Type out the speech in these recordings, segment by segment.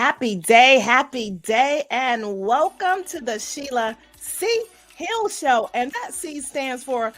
happy day, and welcome to the Sheila C Hill Show. And that C stands for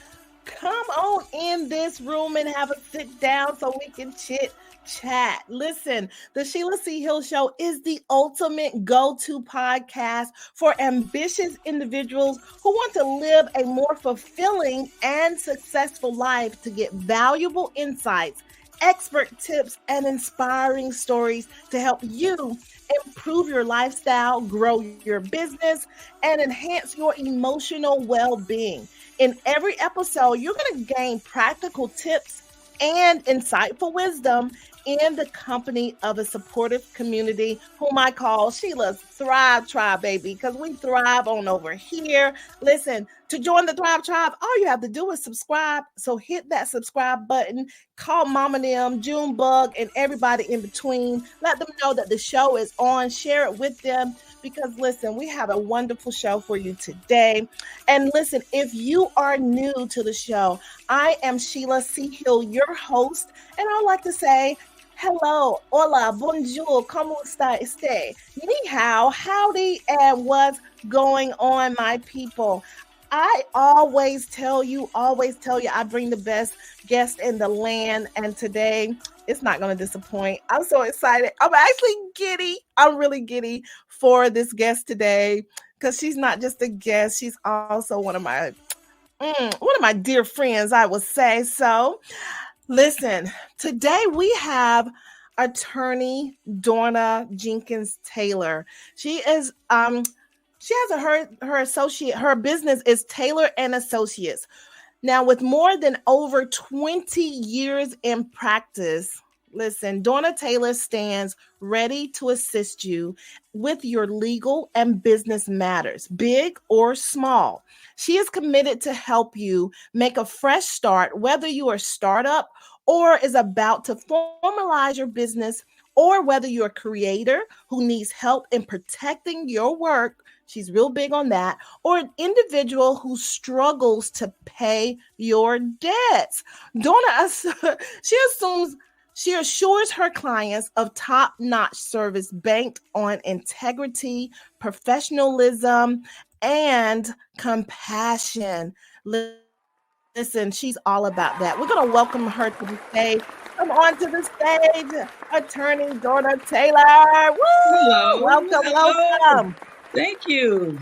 come on in this room and have a sit down so we can chit chat. Listen, the Sheila C Hill Show is the ultimate go-to podcast for ambitious individuals who want to live a more fulfilling and successful life to get valuable insights, expert tips, and inspiring stories to help you improve your lifestyle, grow your business, and enhance your emotional well-being. In every episode, you're going to gain practical tips and insightful wisdom in the company of a supportive community whom I call Sheila's Thrive Tribe, baby, because we thrive on over here. Listen, to join the Thrive Tribe, all you have to do is subscribe. So hit that subscribe button, call Mama Them, Junebug, and everybody in between. Let them know that the show is on. Share it with them because, listen, we have a wonderful show for you today. And listen, if you are new to the show, I am Sheila C Hill, your host, and I like to say, hello, hola, bonjour, como está este? Ni hao, howdy, and what's going on, my people? I always tell you, I bring the best guest in the land, and today it's not going to disappoint. I'm so excited. I'm actually giddy. I'm really giddy for this guest today because she's not just a guest. She's also one of my dear friends, I would say. So, listen, today we have attorney Dorna Jenkins Taylor. She is she has her business is Taylor and Associates. Now, with more than over 20 years in practice, listen, Dorna Taylor stands ready to assist you with your legal and business matters, big or small. She is committed to help you make a fresh start, whether you are a startup or is about to formalize your business, or whether you're a creator who needs help in protecting your work. She's real big on that. Or an individual who struggles to pay your debts. Dorna, she assures her clients of top-notch service banked on integrity, professionalism, and compassion. Listen, she's all about that. We're going to welcome her to the stage. Come on to the stage, attorney Dorna Taylor. Woo! Hello. Welcome. Thank you.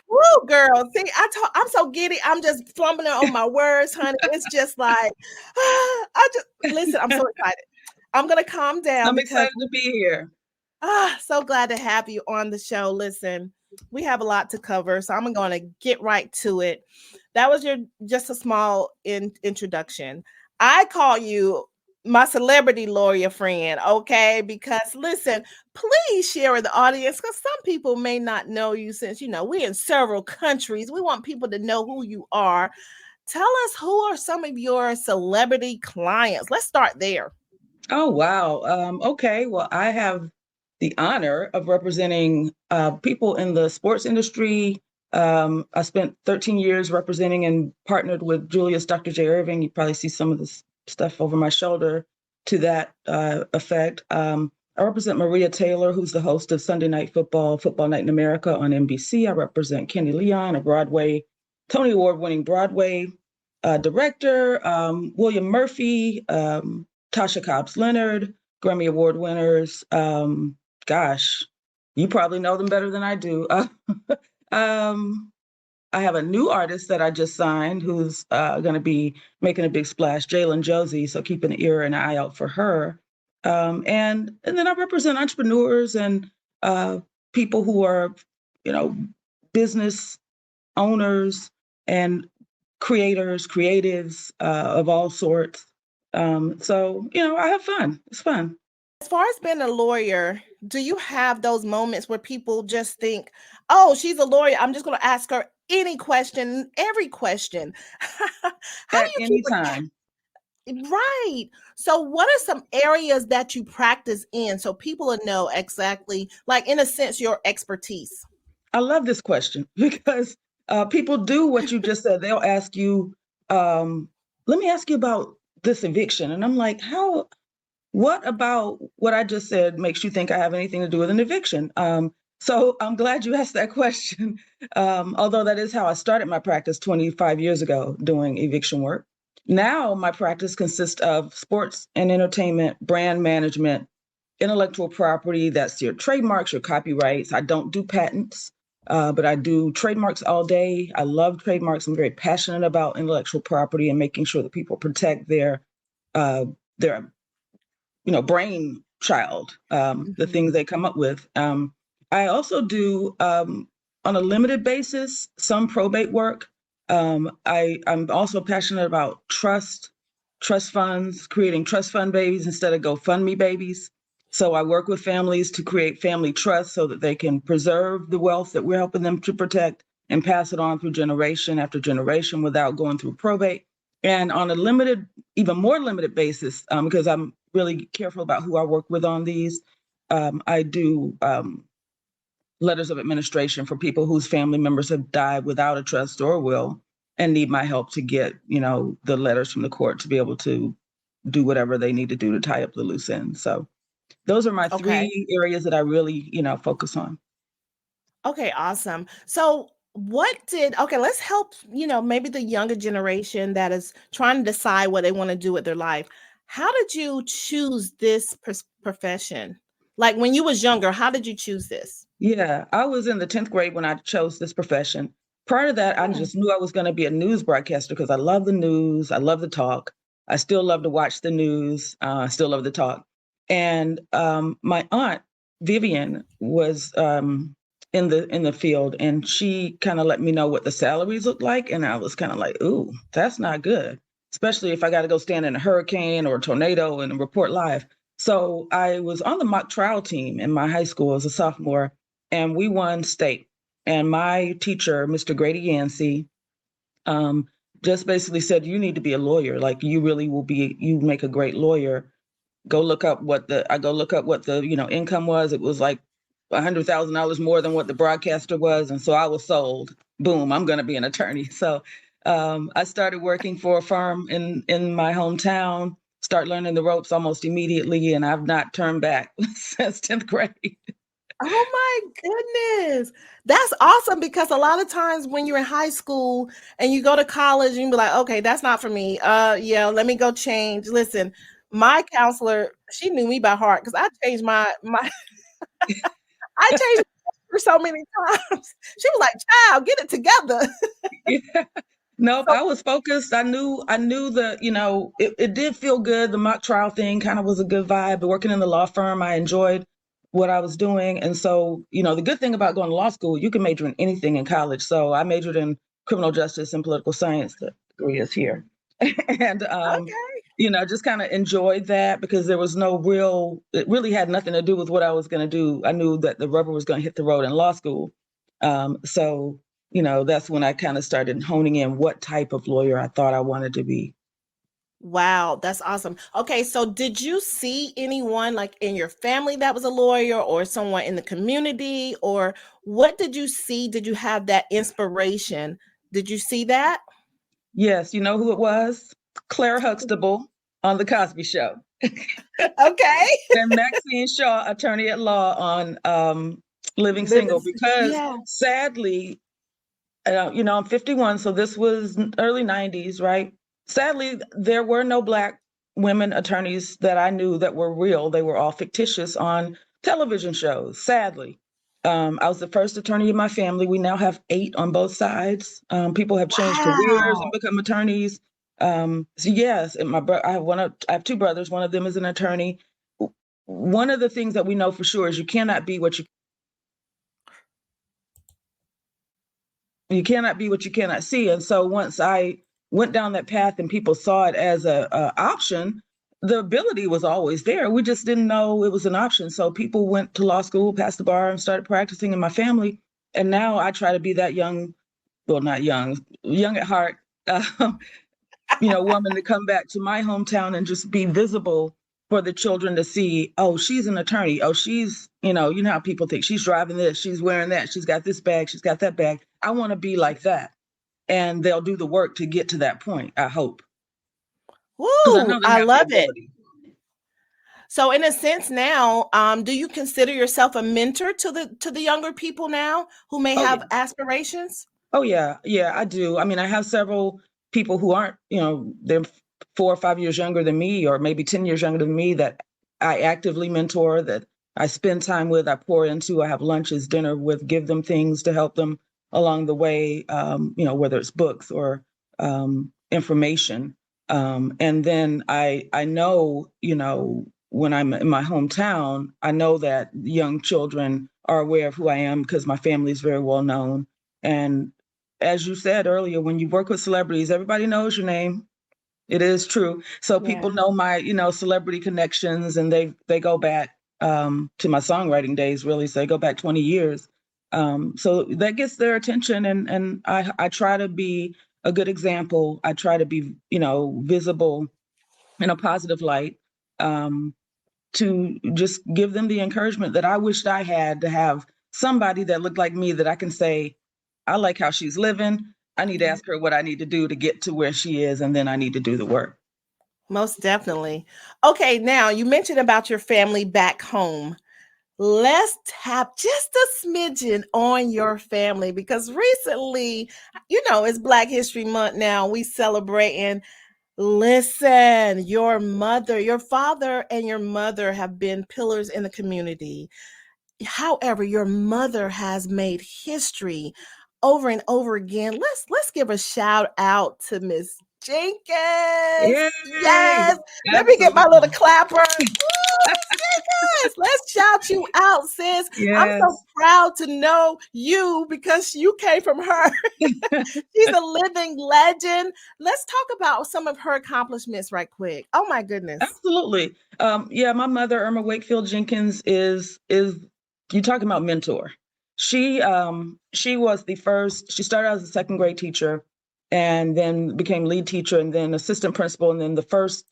Woo, girl. See, I'm so giddy. I'm just fumbling on my words, honey. It's just like, listen, I'm so excited. I'm going to calm down. I'm excited to be here. So glad to have you on the show. Listen, we have a lot to cover, so I'm going to get right to it. That was just a small introduction. I call you my celebrity lawyer friend, okay? Because listen, please share with the audience because some people may not know you since, we're in several countries. We want people to know who you are. Tell us, who are some of your celebrity clients? Let's start there. Oh, wow. Okay. Well, I have the honor of representing people in the sports industry. I spent 13 years representing and partnered with Julius Dr. J. Irving. You probably see some of this stuff over my shoulder to that effect. I represent Maria Taylor, who's the host of Sunday Night Football Night in America on NBC. I represent Kenny Leon, a Tony Award-winning Broadway director, William Murphy, Tasha Cobbs Leonard, Grammy Award winners. Gosh, you probably know them better than I do. I have a new artist that I just signed who's going to be making a big splash, Jalen Josie. So keep an ear and eye out for her. And then I represent entrepreneurs and people who are, business owners and creatives of all sorts. So, I have fun. It's fun. As far as being a lawyer, do you have those moments where people just think, oh, she's a lawyer, I'm just going to ask her any question, every question? How At any time. Right. So what are some areas that you practice in so people will know exactly, like in a sense, your expertise? I love this question because people do what you just said. They'll ask you, let me ask you about this eviction. And I'm like, how what about what I just said makes you think I have anything to do with an eviction? So I'm glad you asked that question. Although that is how I started my practice 25 years ago, doing eviction work. Now my practice consists of sports and entertainment, brand management, intellectual property. That's your trademarks, your copyrights. I don't do patents, but I do trademarks all day. I love trademarks. I'm very passionate about intellectual property and making sure that people protect uh, their brain child, the things they come up with. I also do, on a limited basis, some probate work. I'm also passionate about trust funds, creating trust fund babies instead of GoFundMe babies. So I work with families to create family trusts so that they can preserve the wealth that we're helping them to protect and pass it on through generation after generation without going through probate. And on a limited, even more limited basis, because I'm really careful about who I work with on these, I do letters of administration for people whose family members have died without a trust or will and need my help to get, the letters from the court to be able to do whatever they need to do to tie up the loose ends. So those are my Okay. three areas that I really, focus on. Okay, awesome. So let's help, maybe the younger generation that is trying to decide what they want to do with their life. How did you choose this profession? Like when you was younger, how did you choose this? Yeah, I was in the 10th grade when I chose this profession. Prior to that, I Hmm. just knew I was going to be a news broadcaster because I love the news. I love the talk. I still love to watch the news. I still love the talk. And my aunt Vivian was in the field, and she kind of let me know what the salaries looked like, and I was kind of like, "Ooh, that's not good," especially if I got to go stand in a hurricane or a tornado and report live. So I was on the mock trial team in my high school as a sophomore, and we won state. And my teacher, Mr. Grady Yancey, um, just basically said, "You need to be a lawyer. Like you really will be. You make a great lawyer. Go look up what the I go look up what the income was. It was like $100,000 more than what the broadcaster was, and so I was sold. Boom, I'm going to be an attorney." So I started working for a firm in my hometown. Start learning the ropes almost immediately, and I've not turned back since 10th grade. Oh my goodness. That's awesome because a lot of times when you're in high school and you go to college, you can be like, okay, that's not for me. Yeah, let me go change. Listen, my counselor, she knew me by heart because I changed my I changed her so many times. She was like, "Child, get it together." Yeah. Nope, So I was focused. I knew that, it did feel good. The mock trial thing kind of was a good vibe. But working in the law firm, I enjoyed what I was doing. And so, the good thing about going to law school, you can major in anything in college. So I majored in criminal justice and political science. The degree is here. And okay. just kind of enjoyed that because there was it really had nothing to do with what I was going to do. I knew that the rubber was going to hit the road in law school. So that's when I kind of started honing in what type of lawyer I thought I wanted to be. Wow, that's awesome. Okay, so did you see anyone like in your family that was a lawyer or someone in the community or what did you see? Did you have that inspiration? Did you see that? Yes, you know who it was? Claire Huxtable on The Cosby Show, Okay. and Maxine Shaw, attorney at law on Living Single, Living, because yeah. sadly, I'm 51, so this was early 90s, right? Sadly, there were no Black women attorneys that I knew that were real. They were all fictitious on television shows, sadly. I was the first attorney in my family. We now have 8 on both sides. People have changed careers and Wow. become attorneys. So yes, and I have 2 brothers. One of them is an attorney. One of the things that we know for sure is you cannot see. And so once I went down that path and people saw it as a option, the ability was always there. We just didn't know it was an option. So people went to law school, passed the bar, and started practicing in my family. And now I try to be that young, well, not young, young at heart, um, woman to come back to my hometown and just be visible for the children to see. Oh, she's an attorney. Oh, she's, how people think she's driving this, she's wearing that, she's got this bag, she's got that bag. I want to be like that. And they'll do the work to get to that point, I hope. Because I Woo, know they I have the love it. ability. So in a sense now, do you consider yourself a mentor to the younger people now who may Oh have yeah. aspirations? Oh yeah. Yeah, I do. I mean, I have several people who aren't, they're 4 or 5 years younger than me, or maybe 10 years younger than me, that I actively mentor, that I spend time with, I pour into, I have lunches, dinner with, give them things to help them along the way, whether it's books or information. And then I know, when I'm in my hometown, I know that young children are aware of who I am because my family is very well known. And as you said earlier, when you work with celebrities, everybody knows your name. It is true. So Yeah. people know my, celebrity connections, and they go back to my songwriting days, really. So they go back 20 years. So that gets their attention, and I try to be a good example. I try to be, visible in a positive light, to just give them the encouragement that I wished I had, to have somebody that looked like me that I can say, I like how she's living. I need to Yeah. ask her what I need to do to get to where she is, and then I need to do the work. Most definitely. Okay, now you mentioned about your family back home. Let's tap just a smidgen on your family because recently, it's Black History Month now. We celebrating. Listen, your father and your mother have been pillars in the community. However, your mother has made history over and over again. Let's give a shout out to Miss Jenkins. Yay! Yes. Let me get my little Absolutely. clappers. Woo, Miss Jenkins. Let's shout you out, sis. I'm so Yes. proud to know you because you came from her. She's a living legend. Let's talk about some of her accomplishments right quick. Oh my goodness. Absolutely. Yeah, my mother, Irma Wakefield Jenkins, is you talking about mentor. She was the first. She started out as a second grade teacher, and then became lead teacher, and then assistant principal, and then the first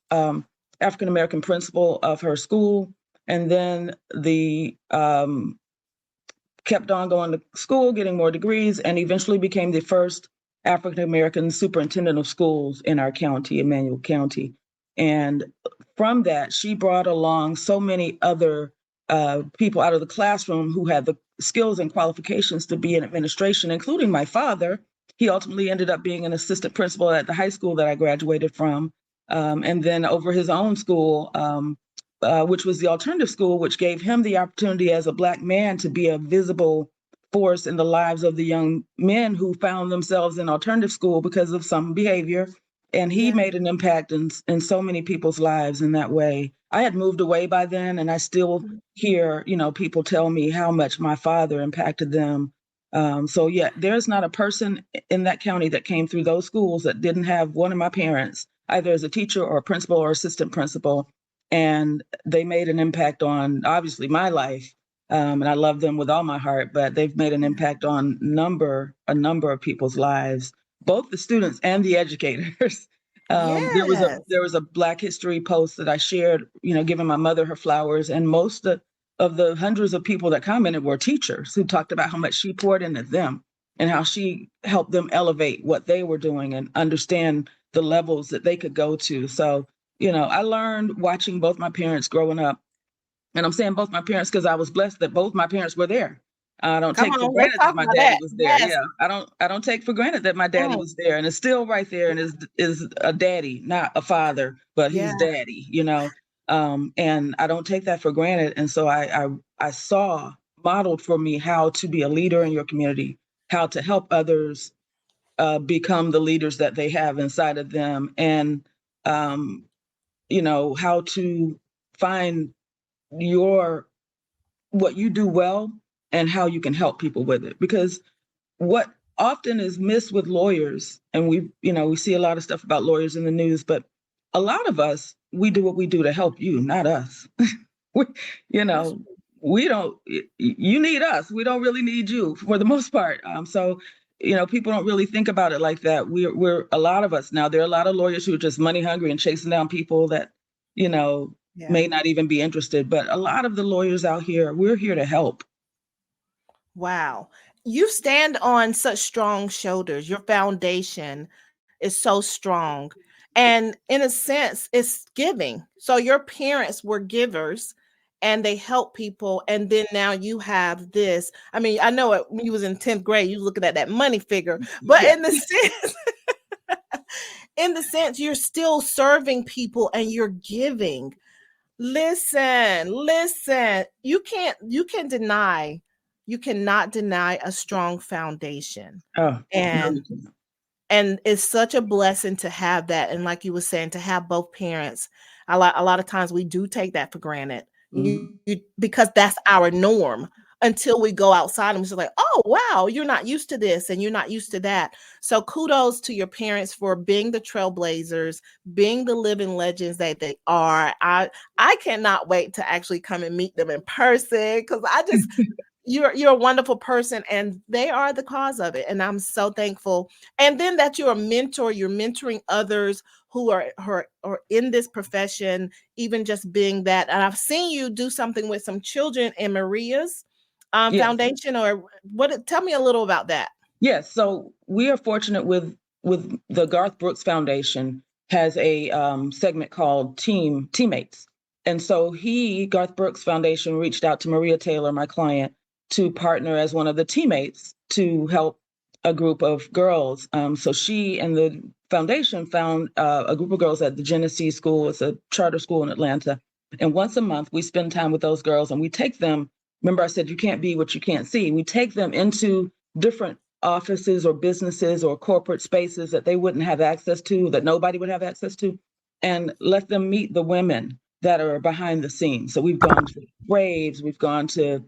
African American principal of her school, and then the kept on going to school, getting more degrees, and eventually became the first African American superintendent of schools in our county, Emmanuel County. And from that, she brought along so many other people out of the classroom who had the skills and qualifications to be in administration, including my father. He ultimately ended up being an assistant principal at the high school that I graduated from. And then over his own school, which was the alternative school, which gave him the opportunity as a Black man to be a visible force in the lives of the young men who found themselves in alternative school because of some behavior. And he Yeah. made an impact in so many people's lives in that way. I had moved away by then, and I still Mhm. hear, people tell me how much my father impacted them. So yeah, there's not a person in that county that came through those schools that didn't have one of my parents, either as a teacher or a principal or assistant principal, and they made an impact on obviously my life. And I love them with all my heart, but they've made an impact on a number of people's lives, both the students and the educators. There Yes. was a Black History post that I shared, giving my mother her flowers, and most of the hundreds of people that commented were teachers who talked about how much she poured into them and how she helped them elevate what they were doing and understand the levels that they could go to. So I learned watching both my parents growing up, and I'm saying both my parents because I was blessed that both my parents were there. I don't Come take for on, let's granted that talk my about daddy that. was there. Yes. Yeah, I don't take for granted that my daddy Mm, was there, and is still right there, and is a daddy, not a father, but yeah. he's daddy. And I don't take that for granted. And so I saw modeled for me how to be a leader in your community, how to help others become the leaders that they have inside of them, and um, how to find your what you do well and how you can help people with it. Because what often is missed with lawyers, and we see a lot of stuff about lawyers in the news, but a lot of us, we do what we do to help you, not us. we, you That's know, we don't, you need us. We don't really need you for the most part. So, people don't really think about it like that. We're a lot of us now. There are a lot of lawyers who are just money hungry and chasing down people that, you know, yeah. may not even be interested. But a lot of the lawyers out here, we're here to help. Wow. You stand on such strong shoulders. Your foundation is so strong. And in a sense, it's giving. So your parents were givers and they help people. And then now you have this. I mean, I know when you was in 10th grade, you looking at that money figure, but Yeah. in the sense, you're still serving people and you're giving. Listen, you cannot deny a strong foundation. Oh, no, And it's such a blessing to have that. And like you were saying, to have both parents. A lot of times we do take that for granted. Because that's our norm until we go outside and we're just like, oh wow, you're not used to this and you're not used to that. So kudos to your parents for being the trailblazers, being the living legends that they are. I cannot wait to actually come and meet them in person, because you're a wonderful person and they are the cause of it. And I'm so thankful. And then that you're a mentor, you're mentoring others who are in this profession, even just being that. And I've seen you do something with some children in Maria's Yes. foundation, or tell me a little about that. Yes. So we are fortunate with the Garth Brooks Foundation has a segment called Teammates. And so Garth Brooks Foundation reached out to Maria Taylor, my client, to partner as one of the teammates to help a group of girls. So she and the foundation found a group of girls at the Genesee School. It's a charter school in Atlanta. And once a month, we spend time with those girls and we take them. Remember, I said you can't be what you can't see. We take them into different offices or businesses or corporate spaces that they wouldn't have access to, that nobody would have access to, and let them meet the women that are behind the scenes. So we've gone to Braves, we've gone to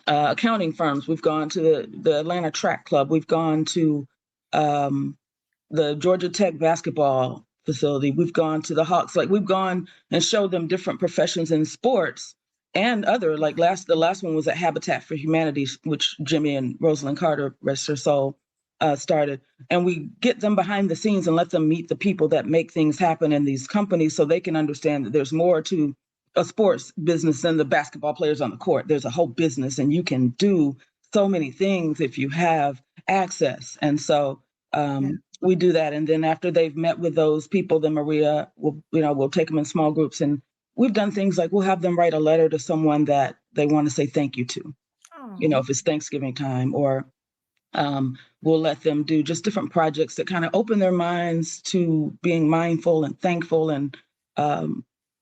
accounting firms, we've gone to the Atlanta Track Club, we've gone to the Georgia Tech basketball facility, we've gone to the Hawks. Like, we've gone and showed them different professions in sports and other, like the last one was at Habitat for Humanity, which Jimmy and Rosalind Carter, rest her soul, started. And we get them behind the scenes and let them meet the people that make things happen in these companies, so they can understand that there's more to a sports business than the basketball players on the court. There's a whole business, and you can do so many things if you have access. And so we do that. And then after they've met with those people, then Maria we'll take them in small groups, and we've done things like we'll have them write a letter to someone that they want to say thank you to. If it's Thanksgiving time, or we'll let them do just different projects that kind of open their minds to being mindful and thankful and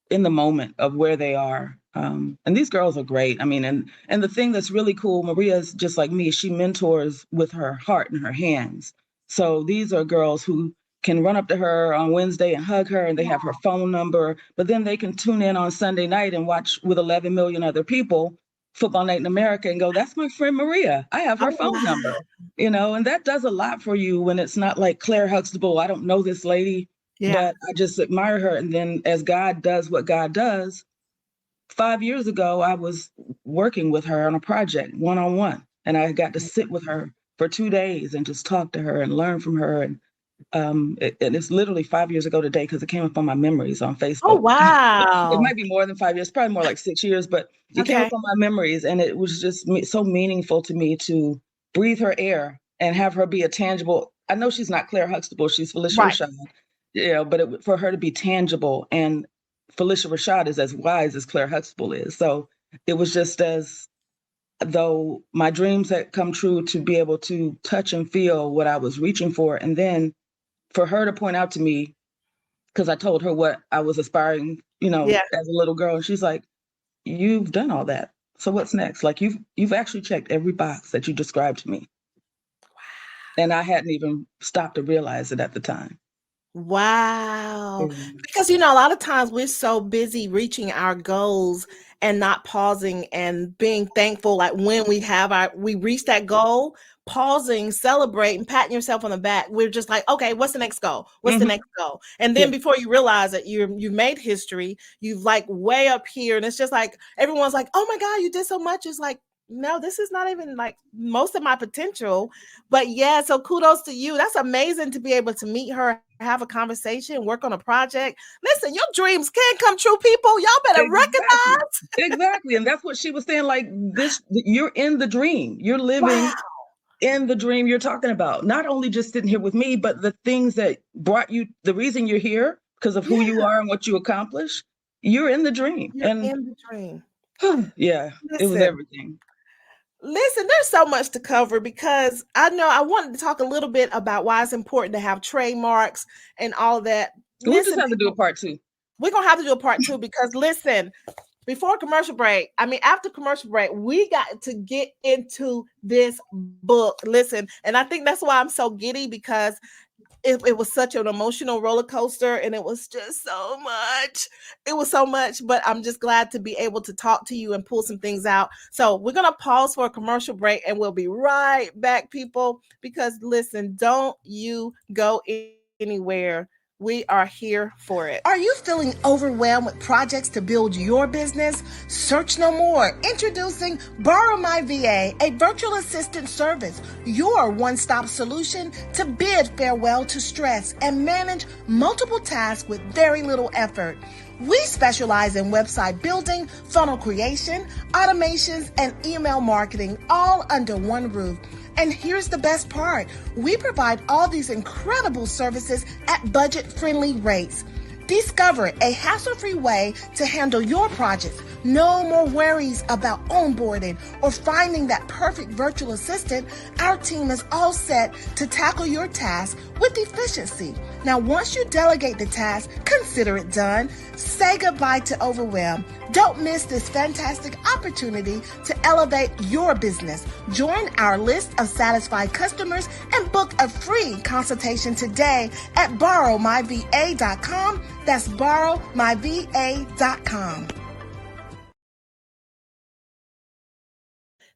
in the moment of where they are. And these girls are great. I mean, and the thing that's really cool, Maria's just like me, she mentors with her heart and her hands. So these are girls who can run up to her on Wednesday and hug her, and they have her phone number, but then they can tune in on Sunday night and watch with 11 million other people Football Night in America and go, that's my friend Maria. I have her phone number, and that does a lot for you when it's not like Claire Huxtable. I don't know this lady, but I just admire her. And then as God does what God does, 5 years ago, I was working with her on a project one-on-one, and I got to sit with her for 2 days and just talk to her and learn from her. And it's literally 5 years ago today, because it came up on my memories on Facebook. Oh, wow. It might be more than 5 years, probably more like 6 years, but it came up on my memories, and it was just so meaningful to me to breathe her air and have her be a tangible. I know she's not Claire Huxtable, she's Felicia Rashad, but for her to be tangible, and Felicia Rashad is as wise as Claire Huxtable is. So it was just as though my dreams had come true to be able to touch and feel what I was reaching for. And then for her to point out to me, because I told her what I was aspiring, as a little girl, and she's like, you've done all that. So what's next? Like, you've actually checked every box that you described to me. Wow. And I hadn't even stopped to realize it at the time. Wow. Because, a lot of times we're so busy reaching our goals and not pausing and being thankful. Like when we reach that goal, pausing, celebrating, patting yourself on the back. We're just like, okay, what's the next goal? What's the next goal? And then before you realize that you've made history, you've like way up here. And it's just like, everyone's like, oh my God, you did so much. It's like, no, this is not even like most of my potential. But so kudos to you. That's amazing to be able to meet her, have a conversation, work on a project. Listen, your dreams can come true, people. Y'all better recognize. Exactly. And that's what she was saying. Like, you're in the dream. You're living in the dream you're talking about. Not only just sitting here with me, but the things that brought you, the reason you're here because of who you Yeah, are and what you accomplish. You're in the dream. you're And in the dream. yeah, it was Listen, everything. listen, there's so much to cover because I know I wanted to talk a little bit about why it's important to have trademarks and all that. We'll just Listen, have to do a people, part two. we're gonna have to do a part two because listen, before commercial break, I mean after commercial break, we got to get into this book. Listen, and I think that's why I'm so giddy because it was such an emotional roller coaster and it was just so much. It was so much, but I'm just glad to be able to talk to you and pull some things out. So we're going to pause for a commercial break and we'll be right back, people, because listen, don't you go anywhere. We are here for it. Are you feeling overwhelmed with projects to build your business? Search no more. Introducing Borrow My VA, a virtual assistant service, your one-stop solution to bid farewell to stress and manage multiple tasks with very little effort. We specialize in website building, funnel creation, automations, and email marketing all under one roof. And here's the best part. We provide all these incredible services at budget-friendly rates. Discover a hassle-free way to handle your projects. No more worries about onboarding or finding that perfect virtual assistant. Our team is all set to tackle your tasks with efficiency. Now, once you delegate the task, consider it done. Say goodbye to overwhelm. Don't miss this fantastic opportunity to elevate your business. Join our list of satisfied customers and book a free consultation today at borrowmyva.com. That's borrowmyva.com.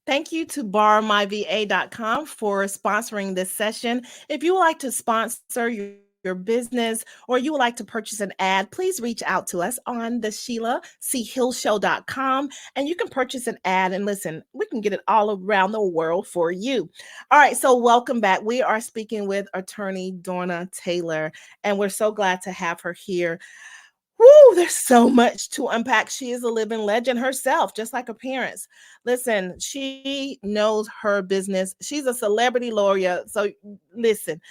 Thank you to borrowmyva.com for sponsoring this session. If you would like to sponsor your business or you would like to purchase an ad, please reach out to us on the Sheila C Hill Show.com and you can purchase an ad and listen, we can get it all around the world for you. All right, so welcome back. We are speaking with attorney Dorna Taylor and we're so glad to have her here. Woo, there's so much to unpack. She is a living legend herself, just like her parents. Listen, she knows her business. She's a celebrity lawyer. So listen,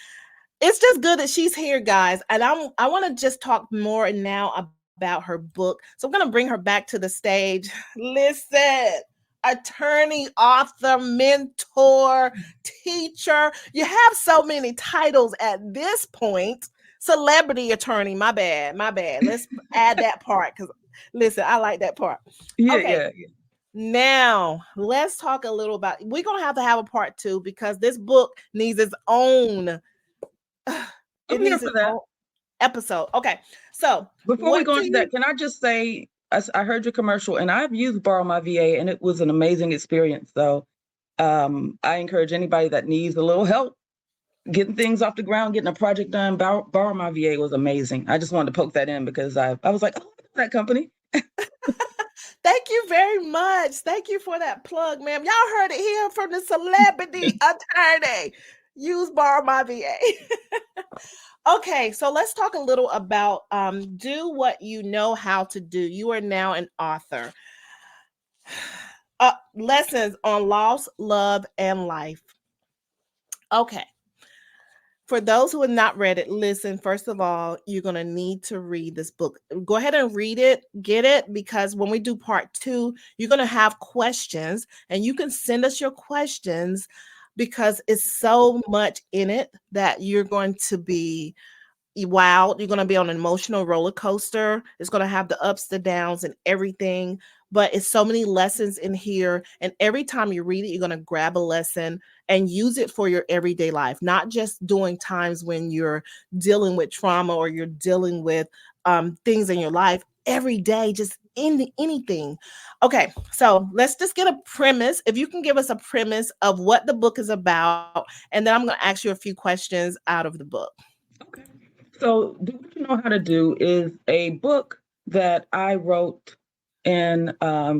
it's just good that she's here, guys. And I want to just talk more now about her book. So I'm going to bring her back to the stage. Listen, attorney, author, mentor, teacher. You have so many titles at this point. Celebrity attorney, my bad. Let's add that part because listen, I like that part. Yeah, Okay, yeah, yeah. now let's talk a little about. We're gonna have to have a part two because this book needs its own. It I'm here needs for its that. own episode. Okay, so Before we what go do into that, you? can I just say, I heard your commercial and I've used Borrow My VA and it was an amazing experience. So I encourage anybody that needs a little help getting things off the ground, getting a project done. Borrow My VA was amazing. I just wanted to poke that in because I was like, oh, I know that company. Thank you very much. Thank you for that plug, ma'am. Y'all heard it here from the celebrity attorney. Use Borrow My VA. Okay, so let's talk a little about do what you know how to do. You are now an author. Lessons on loss, love, and life. Okay. For those who have not read it, listen, first of all, you're going to need to read this book. Go ahead and read it, get it, because when we do part two, you're going to have questions and you can send us your questions because it's so much in it that you're going to be wild. You're going to be on an emotional roller coaster. It's going to have the ups, the downs, and everything. But it's so many lessons in here. And every time you read it, you're going to grab a lesson and use it for your everyday life, not just during times when you're dealing with trauma or you're dealing with things in your life. Every day, just anything. Okay, so let's just get a premise. If you can give us a premise of what the book is about, and then I'm going to ask you a few questions out of the book. Okay. So, Do What You Know How to Do is a book that I wrote in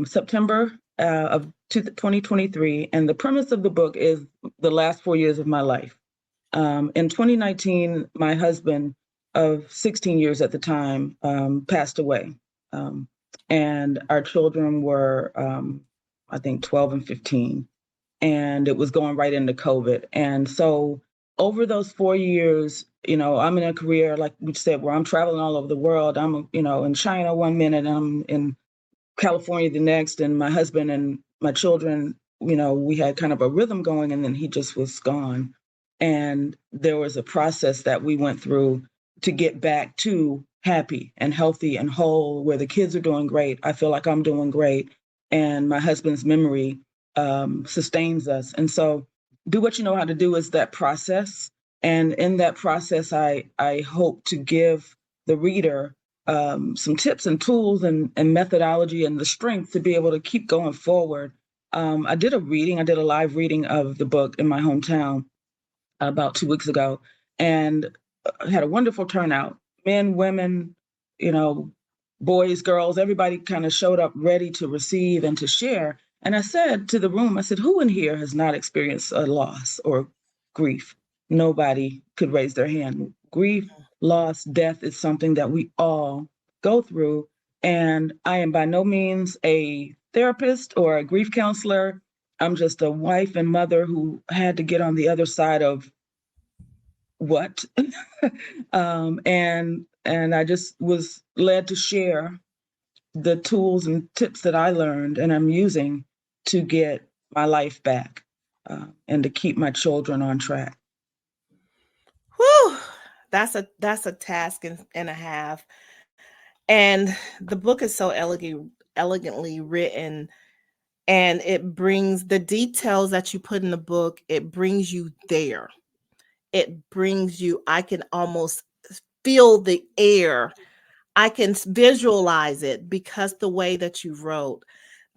September of 2023. And the premise of the book is the last 4 years of my life. In 2019, my husband of 16 years at the time passed away. And our children were, I think, 12 and 15. and it was going right into COVID. And so over those 4 years, I'm in a career, like we said, where I'm traveling all over the world. I'm, in China one minute, and I'm in California the next, and my husband and my children, we had kind of a rhythm going, and then he just was gone. And there was a process that we went through to get back to happy and healthy and whole, where the kids are doing great. I feel like I'm doing great. And my husband's memory sustains us. And so, do what you know how to do is that process. And in that process, I hope to give the reader some tips and tools and methodology and the strength to be able to keep going forward. I did a live reading of the book in my hometown about 2 weeks ago, and had a wonderful turnout. Men, women, you know, boys, girls, everybody kind of showed up ready to receive and to share. And I said to the room, I said, who in here has not experienced a loss or grief? Nobody could raise their hand. Grief, loss, death is something that we all go through. And I am by no means a therapist or a grief counselor. I'm just a wife and mother who had to get on the other side of what, and I just was led to share the tools and tips that I learned and I'm using to get my life back, and to keep my children on track. Whew, that's a task and a half. And the book is so elegantly written, and it brings the details that you put in the book, it brings you there. It brings you, I can almost feel the air. I can visualize it because the way that you wrote.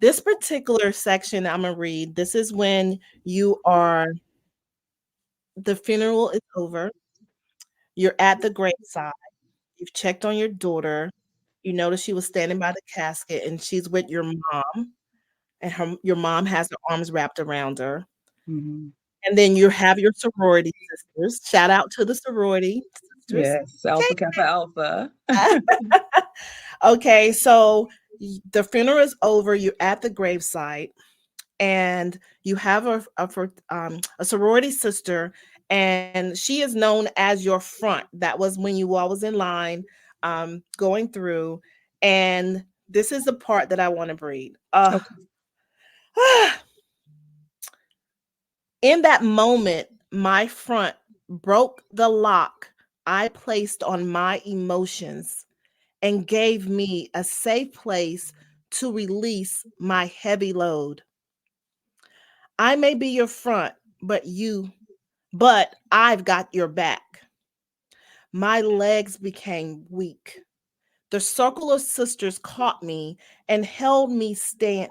This particular section I'm gonna read, this is when the funeral is over, you're at the graveside, you've checked on your daughter, you notice she was standing by the casket and she's with your mom, and your mom has her arms wrapped around her. Mm-hmm. And then you have your sorority sisters. Shout out to the sorority sisters. Yes, Alpha Kappa Alpha. Okay. Okay, so the funeral is over. You're at the gravesite, and you have a sorority sister, and she is known as your front. That was when you all was in line, going through. And this is the part that I want to read. Okay. In that moment, my front broke the lock I placed on my emotions and gave me a safe place to release my heavy load. I may be your front, but I've got your back. My legs became weak. The circle of sisters caught me and helped me stand,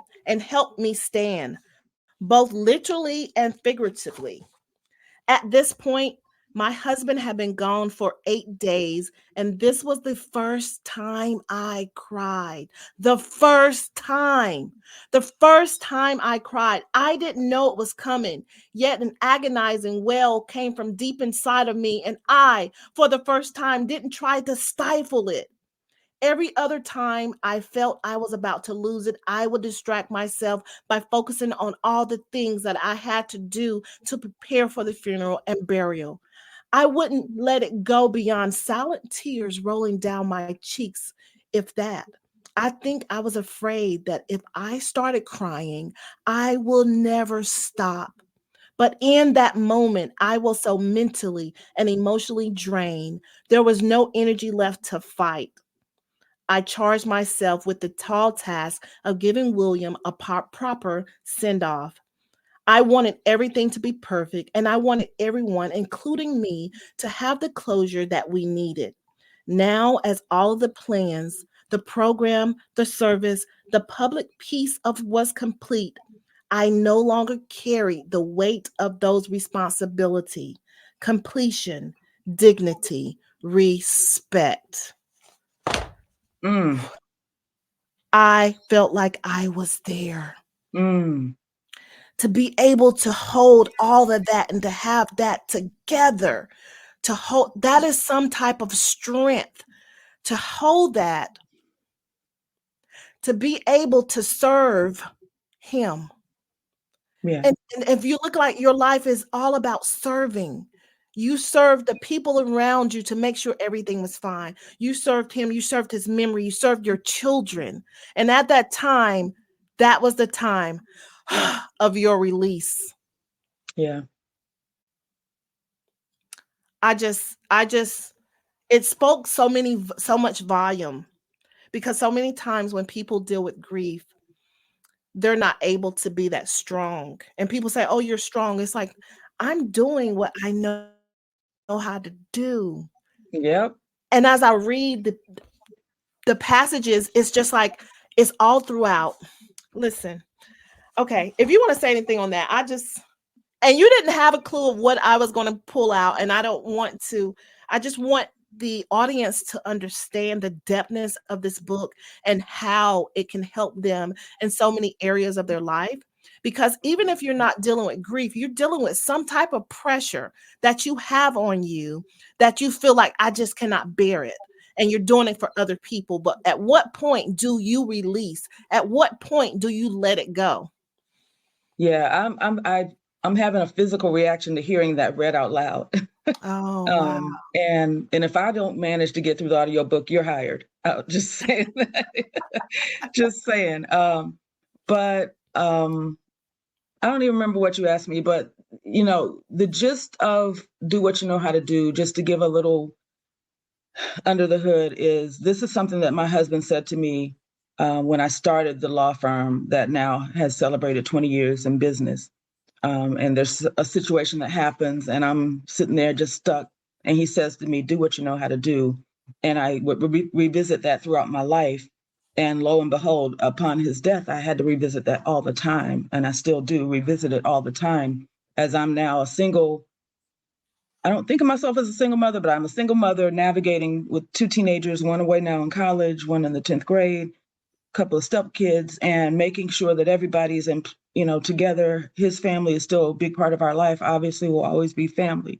both literally and figuratively. At this point, my husband had been gone for 8 days, and this was the first time I cried. The first time. The first time I cried. I didn't know it was coming, yet an agonizing wail came from deep inside of me, and I, for the first time, didn't try to stifle it. Every other time I felt I was about to lose it, I would distract myself by focusing on all the things that I had to do to prepare for the funeral and burial. I wouldn't let it go beyond silent tears rolling down my cheeks, if that. I think I was afraid that if I started crying, I will never stop. But in that moment, I was so mentally and emotionally drained, there was no energy left to fight. I charged myself with the tall task of giving William a proper send off. I wanted everything to be perfect, and I wanted everyone, including me, to have the closure that we needed. Now, as all of the plans, the program, the service, the public piece of was complete, I no longer carried the weight of those responsibility, completion, dignity, respect. Mm, I felt like I was there. mm, To be able to hold all of that and to have that together, to hold that is some type of strength to hold that, to be able to serve him, Yeah. And if you look like your life is all about serving, you served the people around you to make sure everything was fine. You served him, you served his memory, you served your children. And at that time, that was the time of your release. Yeah. I just it spoke so much volume, because so many times when people deal with grief, they're not able to be that strong. And people say, "Oh, you're strong." It's like, I'm doing what I know how to do. Yep. And as I read the passages, it's just like it's all throughout. Listen, okay, if you want to say anything on that, and you didn't have a clue of what I was going to pull out, and I don't want to. I just want the audience to understand the depthness of this book and how it can help them in so many areas of their life. Because even if you're not dealing with grief, you're dealing with some type of pressure that you have on you, that you feel like I just cannot bear it. And you're doing it for other people. But at what point do you release? At what point do you let it go? Yeah. I'm having a physical reaction to hearing that read out loud. Oh, wow. And if I don't manage to get through the audiobook, you're hired. Just saying that. Just saying. But I don't even remember what you asked me, but the gist of do what you know how to do, just to give a little under the hood, is this is something that my husband said to me when I started the law firm that now has celebrated 20 years in business. And there's a situation that happens, and I'm sitting there just stuck. And he says to me, "Do what you know how to do." And I would revisit that throughout my life. And lo and behold, upon his death, I had to revisit that all the time. And I still do revisit it all the time, as I'm now a single. I don't think of myself as a single mother, but I'm a single mother navigating with two teenagers, one away now in college, one in the 10th grade, couple of step kids, and making sure that everybody's in, together. His family is still a big part of our life. Obviously, will always be family.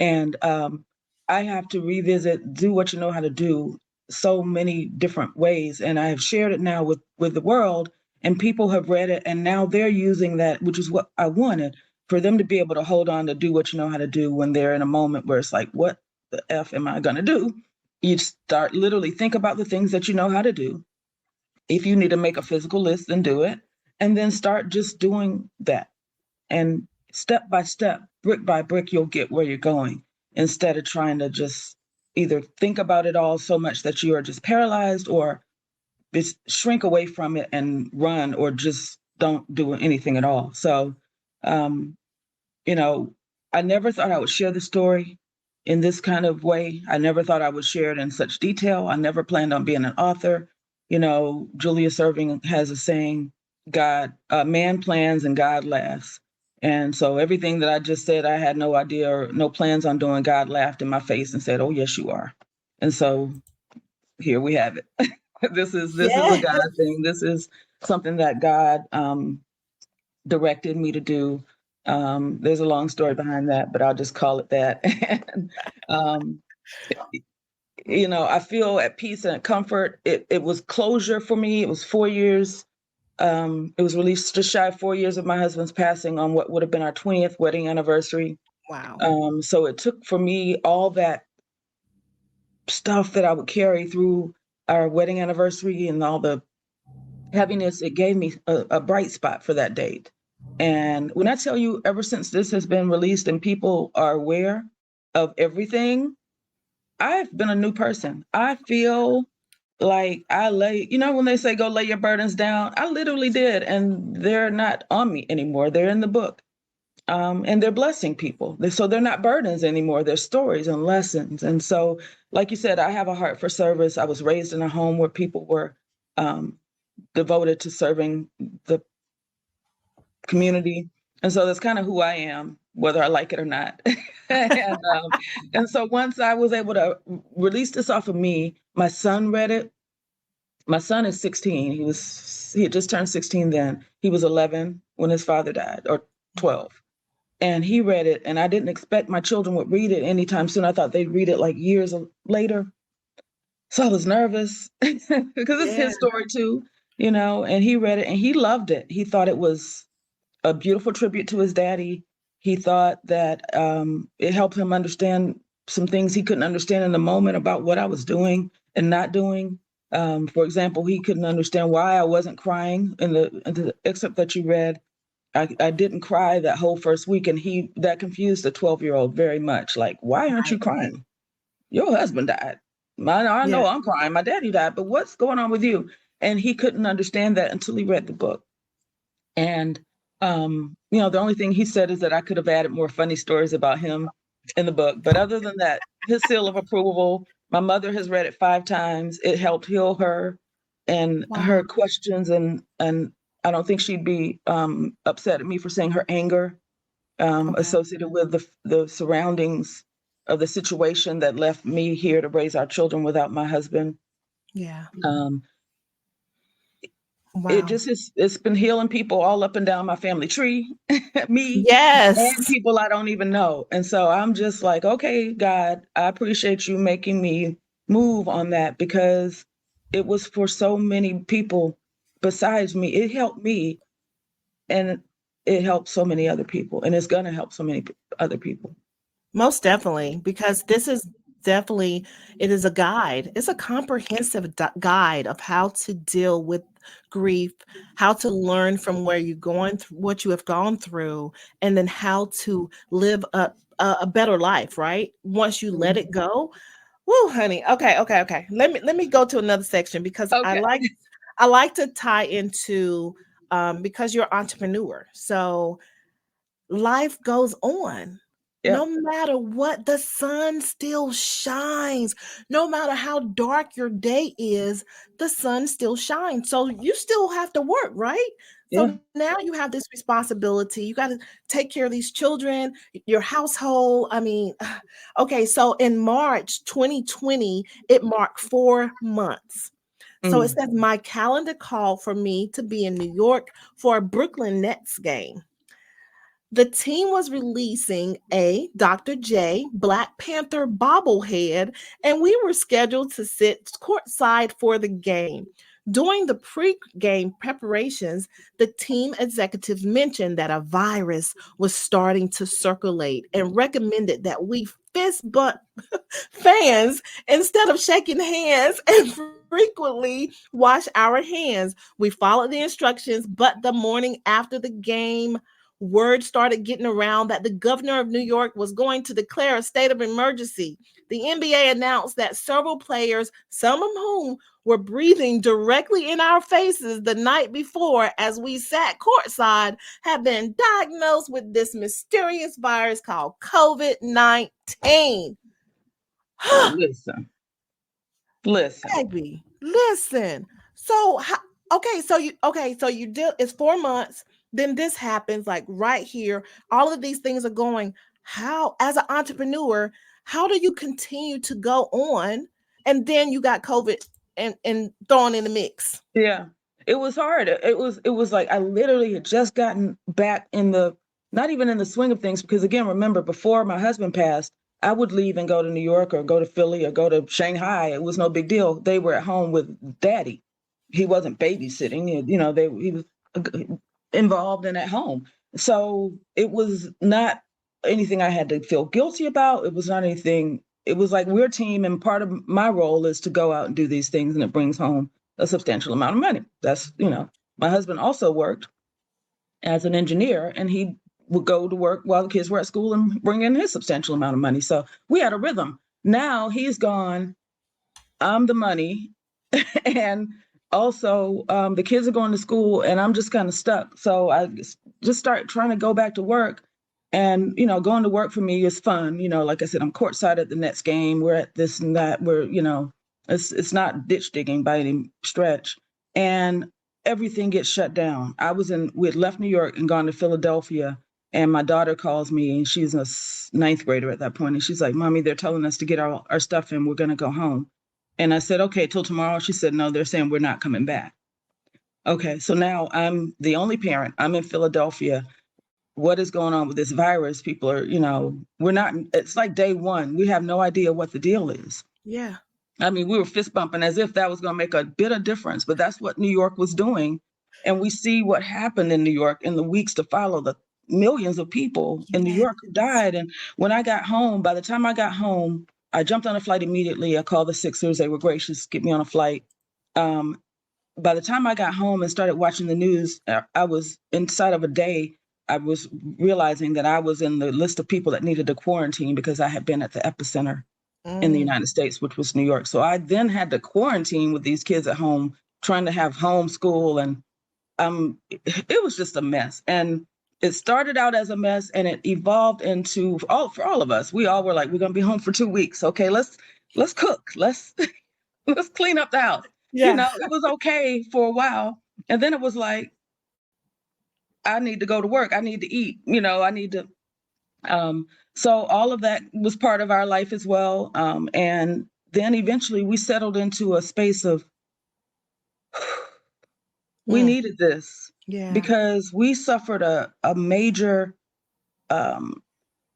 And I have to revisit, do what you know how to do, so many different ways. And I have shared it now with the world, and people have read it, and now they're using that, which is what I wanted, for them to be able to hold on to do what you know how to do when they're in a moment where it's like, what the F am I going to do? You start literally think about the things that you know how to do. If you need to make a physical list, then do it. And then start just doing that. And step by step, brick by brick, you'll get where you're going, instead of trying to just either think about it all so much that you are just paralyzed, or just shrink away from it and run, or just don't do anything at all. So, um, you know, I never thought I would share the story in this kind of way. I never thought I would share it in such detail. I never planned on being an author. Julius Erving has a saying, man plans and God laughs. And so everything that I just said, I had no idea or no plans on doing. God laughed in my face and said, "Oh, yes, you are." And so here we have it. This is a Yeah. God thing. This is something that God directed me to do. There's a long story behind that, but I'll just call it that. And, um, I feel at peace and at comfort. It was closure for me. It was 4 years. It was released just shy of 4 years of my husband's passing on what would have been our 20th wedding anniversary. Wow. So it took for me all that stuff that I would carry through our wedding anniversary and all the heaviness. It gave me a bright spot for that date. And when I tell you, ever since this has been released and people are aware of everything, I've been a new person. I feel like when they say go lay your burdens down, I literally did. And they're not on me anymore. They're in the book. And they're blessing people. So they're not burdens anymore. They're stories and lessons. And so, like you said, I have a heart for service. I was raised in a home where people were um, devoted to serving the community. And so that's kind of who I am, whether I like it or not. and so once I was able to release this off of me, my son read it. My son is 16. He had just turned 16 then. He was 11 when his father died, or 12. And he read it, and I didn't expect my children would read it anytime soon. I thought they'd read it like years later. So I was nervous because it's Yeah. his story too, and he read it and he loved it. He thought it was a beautiful tribute to his daddy. He thought that it helped him understand some things he couldn't understand in the moment about what I was doing and not doing. For example, he couldn't understand why I wasn't crying in the excerpt that you read. I didn't cry that whole first week, and that confused a 12-year-old very much. Like, why aren't you crying? Your husband died. I Yeah. know I'm crying. My daddy died, but what's going on with you? And he couldn't understand that until he read the book. And the only thing he said is that I could have added more funny stories about him in the book. But other than that, his seal of approval. My mother has read it 5 times. It helped heal her and Wow. her questions, and I don't think she'd be upset at me for saying her anger Okay. associated with the surroundings of the situation that left me here to raise our children without my husband. Yeah. Um, it Wow. just it's been healing people all up and down my family tree, me and Yes. people I don't even know. And so I'm just like, okay, God, I appreciate you making me move on that, because it was for so many people besides me. It helped me, and it helped so many other people, and it's going to help so many other people. Most definitely, because this is definitely it is a guide. It's a comprehensive guide of how to deal with grief, how to learn from where you're going through what you have gone through, and then how to live a better life, right? Once you let it Mhm. go. Woo, honey. Okay, okay, okay. Let me go to another section because I Okay. like to tie into because you're an entrepreneur. So life goes on. Yeah. No matter what, the sun still shines. No matter how dark your day is, the sun still shines. So you still have to work, right? So Yeah. now you have this responsibility. You got to take care of these children, your household. I mean, okay, so in March 2020, it marked 4 months. So it Mm. says my calendar called for me to be in New York for a Brooklyn Nets game. The team was releasing a Dr. J Black Panther bobblehead, and we were scheduled to sit courtside for the game. During the pre-game preparations, the team executives mentioned that a virus was starting to circulate and recommended that we fist bump fans instead of shaking hands and frequently wash our hands. We followed the instructions, but the morning after the game, word started getting around that the governor of New York was going to declare a state of emergency. The NBA announced that several players, some of whom were breathing directly in our faces the night before as we sat courtside, had been diagnosed with this mysterious virus called COVID 19. Listen, listen. Baby, listen. So, so you did. It's 4 months. Then this happens, like right here. All of these things are going. How, as an entrepreneur, how do you continue to go on? And then you got COVID and thrown in the mix. Yeah. It was hard. It was like I literally had just gotten back in the not even in the swing of things, because again, remember, before my husband passed, I would leave and go to New York or go to Philly or go to Shanghai. It was no big deal. They were at home with daddy. He wasn't babysitting. He was involved and at home. So it was not anything I had to feel guilty about. It was not anything. It was like we're a team, and part of my role is to go out and do these things, and it brings home a substantial amount of money. My husband also worked as an engineer, and he would go to work while the kids were at school and bring in his substantial amount of money. So we had a rhythm. Now he's gone. I'm the money. And also, the kids are going to school, and I'm just kind of stuck. So I just start trying to go back to work. And, going to work for me is fun. Like I said, I'm courtside at the Nets game. We're at this and that. It's not ditch digging by any stretch. And everything gets shut down. We had left New York and gone to Philadelphia. And my daughter calls me, and she's a ninth grader at that point. And she's like, Mommy, they're telling us to get our stuff in. We're going to go home. And I said, okay, till tomorrow. She said, no, they're saying we're not coming back. Okay, so now I'm the only parent. I'm in Philadelphia. What is going on with this virus? People are, we're not, it's like day one. We have no idea what the deal is. Yeah. I mean, we were fist bumping as if that was going to make a bit of difference, but that's what New York was doing. And we see what happened in New York in the weeks to follow, the millions of people in New York who died. And when I got home, by the time I got home, I jumped on a flight immediately. I called the Sixers. They were gracious to get me on a flight. By the time I got home and started watching the news, I was inside of a day. I was realizing that I was in the list of people that needed to quarantine because I had been at the epicenter in the United States, which was New York. So I then had to quarantine with these kids at home, trying to have homeschool, and it was just a mess. And it started out as a mess, and it evolved into for all of us. We all were like, we're gonna be home for 2 weeks. Okay, let's cook. Let's let's clean up the house. Yeah. It was okay for a while, and then it was like, I need to go to work. I need to eat. I need to. So all of that was part of our life as well. And then eventually we settled into a space of, we needed this because we suffered a major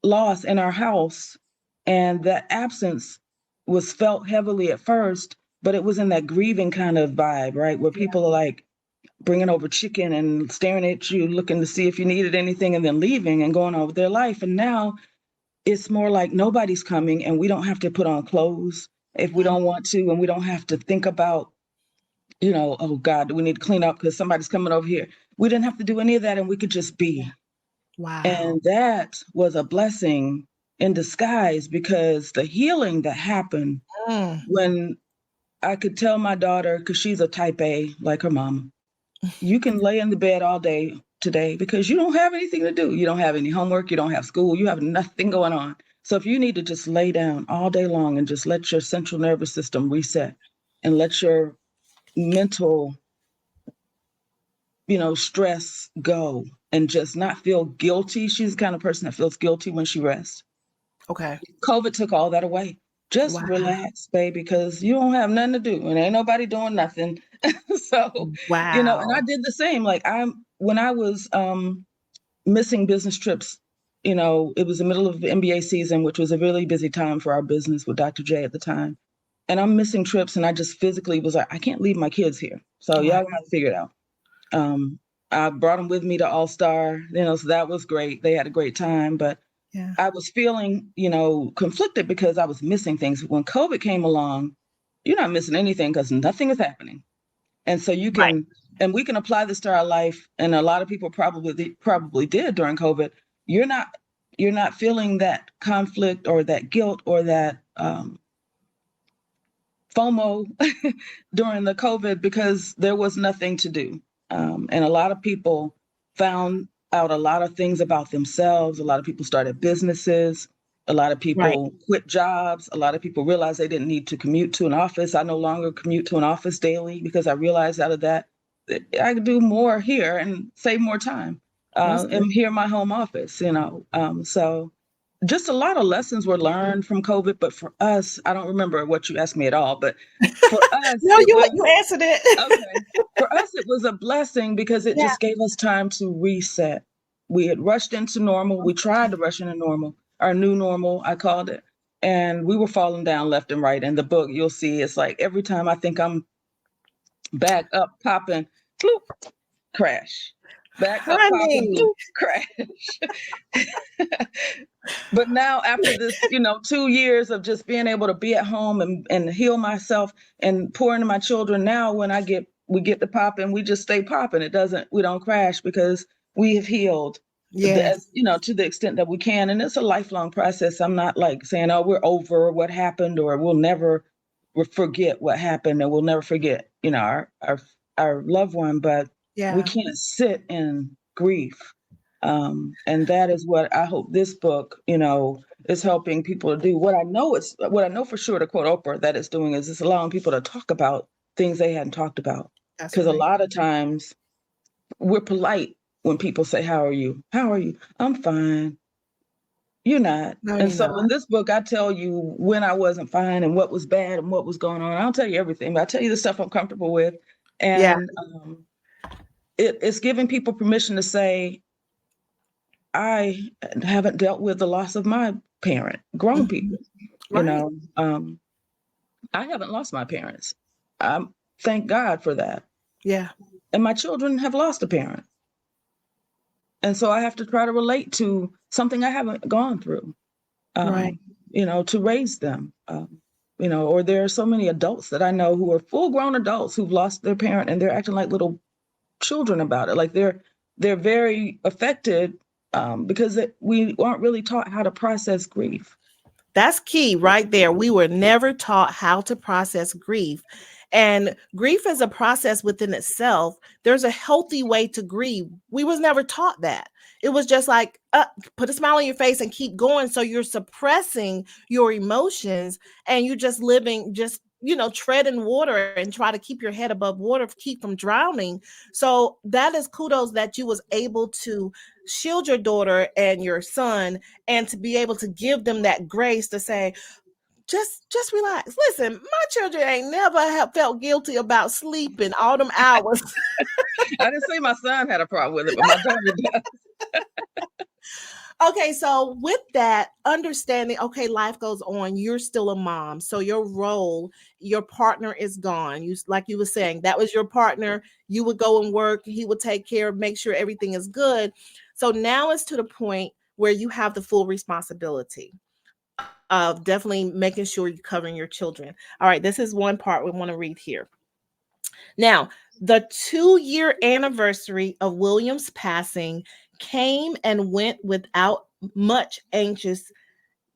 loss in our house. And that absence was felt heavily at first, but it was in that grieving kind of vibe, right? Where people are like bringing over chicken and staring at you, looking to see if you needed anything, and then leaving and going on with their life. And now it's more like nobody's coming, and we don't have to put on clothes if we don't want to, and we don't have to think about, oh God, we need to clean up because somebody's coming over here. We didn't have to do any of that, and we could just be. Wow. And that was a blessing in disguise, because the healing that happened when I could tell my daughter, because she's a type A, like her mom, you can lay in the bed all day today because you don't have anything to do. You don't have any homework. You don't have school. You have nothing going on. So if you need to just lay down all day long and just let your central nervous system reset and let your mental, stress go and just not feel guilty. She's the kind of person that feels guilty when she rests. Okay. COVID took all that away. Just relax, baby, because you don't have nothing to do and ain't nobody doing nothing. So, and I did the same. Like when I was missing business trips, it was the middle of the NBA season, which was a really busy time for our business with Dr. J at the time. And I'm missing trips, and I just physically was like, I can't leave my kids here. So y'all got to figure it out. I brought them with me to All-Star, so that was great. They had a great time, but I was feeling, conflicted because I was missing things. When COVID came along, you're not missing anything because nothing is happening. And so you can, and we can apply this to our life. And a lot of people probably did during COVID. You're not feeling that conflict or that guilt or that FOMO during the COVID because there was nothing to do. And a lot of people found out a lot of things about themselves. A lot of people started businesses. A lot of people quit jobs. A lot of people realized they didn't need to commute to an office. I no longer commute to an office daily because I realized out of that, I could do more here and save more time. And here in my home office, so just a lot of lessons were learned from COVID. But for us, I don't remember what you asked me at all, but for us, no, you answered it. Okay. For us, it was a blessing because it just gave us time to reset. We had rushed into normal. We tried to rush into normal, our new normal, I called it. And we were falling down left and right. In the book, you'll see it's like every time I think I'm back up, popping, bloop, crash. Back up, popping, bloop, crash. But now after this, 2 years of just being able to be at home and heal myself and pour into my children, now when we get to popping, we just stay popping. We don't crash because we have healed, to the extent that we can. And it's a lifelong process. I'm not like saying, oh, we're over what happened, or we'll never forget what happened, and we'll never forget, our loved one, but we can't sit in grief. And that is what I hope this book, is helping people to do. What I know for sure, to quote Oprah, that it's doing is it's allowing people to talk about things they hadn't talked about. Because a lot of times we're polite when people say, how are you? How are you? I'm fine. You're not. No, and so in this book, I tell you when I wasn't fine and what was bad and what was going on. I'll tell you everything, but I tell you the stuff I'm comfortable with. And it's giving people permission to say, I haven't dealt with the loss of my parent, grown people, I haven't lost my parents. Thank God for that. Yeah. and my children have lost a parent. And so I have to try to relate to something I haven't gone through, Right. To raise them. Or there are so many adults that I know who are full grown adults who've lost their parent and they're acting like little children about it. Like they're very affected because we aren't really taught how to process grief. That's key right there. We were never taught how to process grief. And grief is a process within itself. There's a healthy way to grieve. We was never taught that. It was just like, put a smile on your face and keep going. So you're suppressing your emotions and you're just living, treading water and try to keep your head above water, keep from drowning. So that is kudos that you was able to shield your daughter and your son and to be able to give them that grace to say, just relax. Listen, my children ain't never have felt guilty about sleeping all them hours. I didn't say my son had a problem with it, but my daughter does. Okay, so with that understanding, okay, life goes on. You're still a mom, so your role, your partner is gone. You, like you were saying, that was your partner. You would go and work. He would take care, make sure everything is good. So now it's to the point where you have the full responsibility of definitely making sure you're covering your children. All right, this is one part we want to read here. Now, the 2-year anniversary of William's passing came and went without much anxious